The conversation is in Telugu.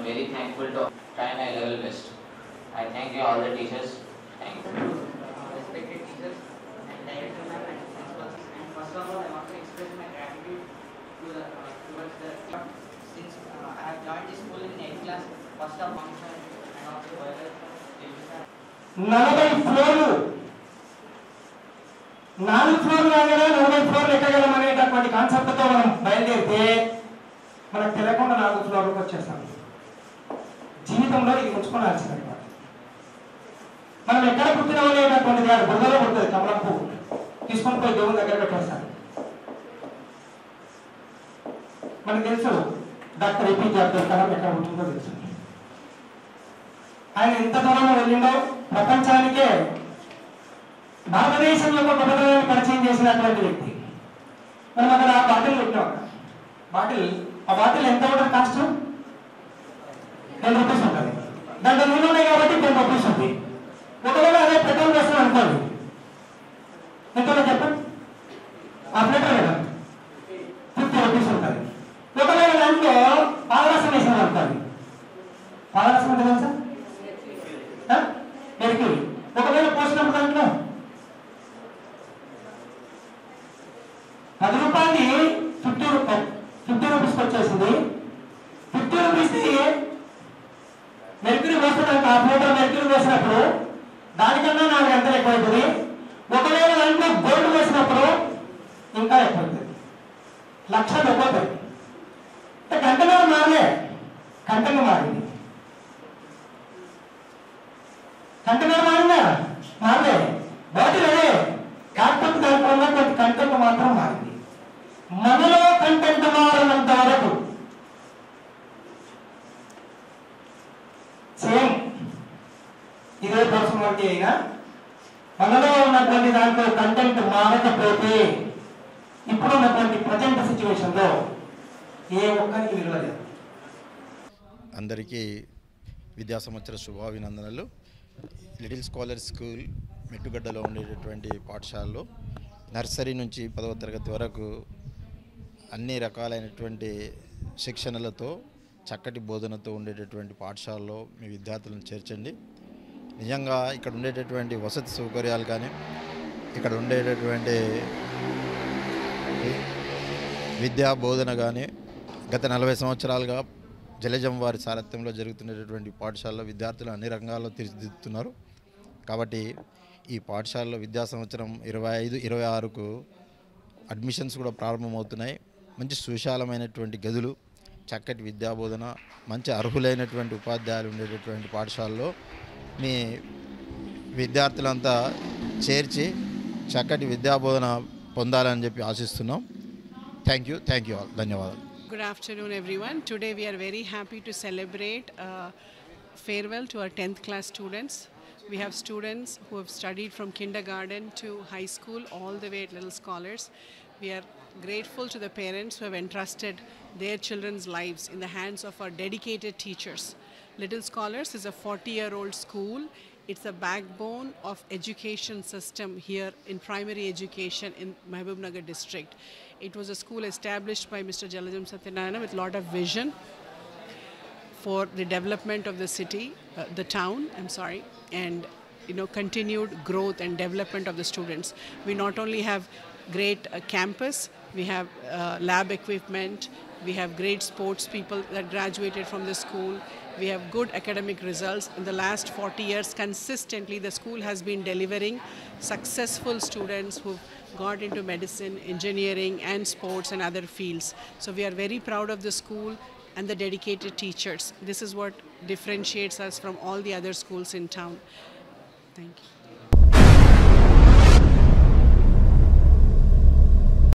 am very thankful to try my level best. I thank you all the teachers. Thank you. Respected teachers and director ma'am and principals. And first of all, I want to express my gratitude to towards the since I have joined this school in 8th class. First of all, and also further. 40 ఫ్లోర్లు 4 ఫ్లోర్లు లాగానే 40 ఫ్లోర్లు ఎక్కగలమనేటటువంటి కాన్సెప్ట్తో మనం బయలుదేరితే మనకు తెలియకుండా 4 ఫ్లోర్లకు వచ్చేస్తాం. జీవితంలో ఇది ఉంచుకోవాల్సింది. మనం ఎక్కడ పుట్టినాం అనేటటువంటిది అది బుర్రలో ఉంటుంది. కమలం పువ్వు తీసుకొని పోయి దేవుని దగ్గర పెట్టేస్తాం. మనకు తెలుసు డాక్టర్ ఏపీజే అబ్దుల్ కలాం ఎక్కడ పుట్టిందో తెలుసు. ఆయన ఎంత దూరం వెళ్ళిందో ప్రపంచానికే భారతదేశం యొక్క గొప్పతనాన్ని పరిచయం చేసినటువంటి వ్యక్తి. మనం అక్కడ ఆ బాటిల్ పెట్టినాం. ఆ బాటిల్ ఎంత ఉంటుంది? కాస్ట్ 10 రూపీస్ ఉంటుంది. దాంట్లో నీళ్ళు ఉన్నాయి కాబట్టి 10 రూపీస్ ఉంది. ఒకవేళ అదే పెట్రోల్ వేస్తాం అనుకోండి, ఎంతో చెప్పండి. ఆ పెట్రోల్ కదా 50 రూపీస్ ఉంటుంది. ఒకవేళ దాంట్లో పాదరసం వేసాం అనుకోండి, పాదరసం ఉంటుంది సార్ మెరుకులు. ఒకవేళ పోసినప్పుడు దాంట్లో 10 రూపాయలు 50 రూపీస్కి వచ్చేసింది. 50 రూపీస్కి మెరుకులు వేసుకోవడానికి ఆ ఫ్లేవర్ మెరుకులు వేసినప్పుడు దానికన్నా 4 గంటలు ఎక్కువ అవుతుంది. ఒకవేళ దాంట్లో గోల్డ్ వేసినప్పుడు ఇంకా ఎక్కువ అవుతుంది. 1,00,000 ఎక్కువ అవుతుంది. గంటలో మారలే, గంటగా మారింది. కంటెంట్ మారలే, బాటిల్ అదే, కాకపోతే దాంట్లో ఉన్నటువంటి కంటెంట్ మాత్రం మారింది. మనలో కంటెంట్ మారినంత వరకు సేమ్ ఇదే పర్సనాలిటీ అయినా మనలో ఉన్నటువంటి దాంట్లో కంటెంట్ మారకపోతే ఇప్పుడు ఉన్నటువంటి ప్రజెంట్ సిచ్యువేషన్ లో ఏ ఒక్కరికి విలువ లేదు. అందరికీ విద్యా సంవత్సర శుభాభినందనలు. లిటిల్ స్కాలర్ స్కూల్ మెట్టుగడ్డలో ఉండేటటువంటి పాఠశాలలో నర్సరీ నుంచి 10వ తరగతి వరకు అన్ని రకాలైనటువంటి శిక్షణలతో చక్కటి బోధనతో ఉండేటటువంటి పాఠశాలలో మీ విద్యార్థులను చేర్చండి. నిజంగా ఇక్కడ ఉండేటటువంటి వసతి సౌకర్యాలు కానీ, ఇక్కడ ఉండేటటువంటి విద్యా బోధన కానీ గత 40 సంవత్సరాలుగా జలజం వారి సారథ్యంలో జరుగుతున్నటువంటి పాఠశాలలో విద్యార్థులు అన్ని రంగాల్లో తీర్చిదిద్దుతున్నారు. కాబట్టి ఈ పాఠశాలలో విద్యా సంవత్సరం 25-26కు అడ్మిషన్స్ కూడా ప్రారంభమవుతున్నాయి. మంచి సువిశాలమైనటువంటి గదులు, చక్కటి విద్యాబోధన, మంచి అర్హులైనటువంటి ఉపాధ్యాయులు ఉండేటటువంటి పాఠశాలలో మీ విద్యార్థులంతా చేర్చి చక్కటి విద్యాబోధన పొందాలని చెప్పి ఆశిస్తున్నాం. Thank you all. ధన్యవాదాలు. Good afternoon everyone. Today we are very happy to celebrate farewell to our 10th class students. We have students who have studied from kindergarten to high school all the way at Little Scholars. We are grateful to the parents who have entrusted their children's lives in the hands of our dedicated teachers. Little Scholars is a 40-year-old school. It's the backbone of education system here in primary education in Mahbubnagar district. It was a school established by Mr. Jalajam Satyanarayana with a lot of vision for the development of the city, the town, and continued growth and development of the students. We not only have great campus, we have lab equipment, we have great sports people that graduated from the school, we have good academic results. In the last 40 years consistently the school has been delivering successful students who got into medicine, engineering and sports and other fields. So we are very proud of the school and the dedicated teachers. This is what differentiates us from all the other schools in town. Thank you.